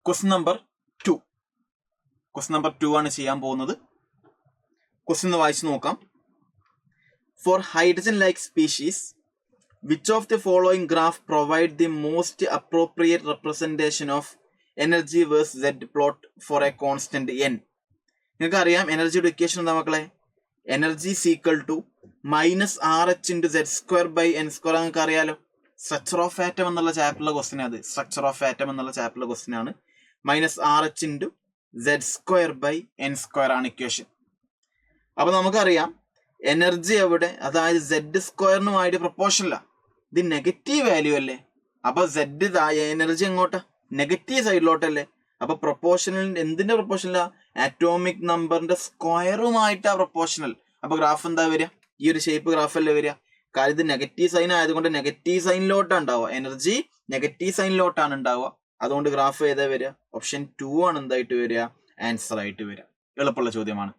Question number 2 ആണ് ചെയ്യാൻ പോകുന്നത്. ക്വസ്റ്റ്യൻ വായിച്ചു നോക്കാം. For hydrogen like species which of the following graph provide the most appropriate representation of energy versus Z plot for a constant N. നിങ്ങൾക്ക് അറിയാം എനർജിയുടെ equation എന്താ മക്കളെ? Energy equal to -RH × Z²/n². നിങ്ങൾക്ക് അറിയാലോ, സ്ട്രക്ചർ ഓഫ് ആറ്റം എന്നുള്ള ചാപ്റ്ററിലെ question അത്. സ്ട്രക്ചർ ഓഫ് ആറ്റം എന്നുള്ള ചാപ്റ്ററിലെ ക്വസ്റ്റ്യൻ ആണ്. -RH × Z²/n² ആണ് ഇക്വേഷൻ. അപ്പൊ നമുക്കറിയാം എനർജി എവിടെ, അതായത് Z² പ്രൊപ്പോർഷനല്ല. ഇത് നെഗറ്റീവ് വാല്യൂ അല്ലേ? അപ്പൊ Z എനർജി എങ്ങോട്ടാ? നെഗറ്റീവ് സൈഡിലോട്ടല്ലേ? അപ്പൊ പ്രൊപ്പോർഷണൽ എന്തിന്റെ പ്രൊപ്പോർഷനല്ല? ആറ്റോമിക് നമ്പറിന്റെ സ്ക്വയറുമായിട്ടാ പ്രൊപ്പോർഷണൽ. അപ്പൊ ഗ്രാഫ് എന്താ വരിക? ഈ ഒരു ഷേപ്പ് ഗ്രാഫ് അല്ലേ വരിക? കാര്യം ഇത് നെഗറ്റീവ് സൈൻ ആയതുകൊണ്ട് നെഗറ്റീവ് സൈനിലോട്ടാണ് ഉണ്ടാവുക. എനർജി നെഗറ്റീവ് സൈനിലോട്ടാണ് ഉണ്ടാവുക. അതുകൊണ്ട് ഗ്രാഫ് ഏതാ വരിക? ഓപ്ഷൻ 2 ആണ് എന്തായിട്ട് വരിക? ആൻസർ ആയിട്ട് വരിക. എളുപ്പമുള്ള ചോദ്യമാണ്.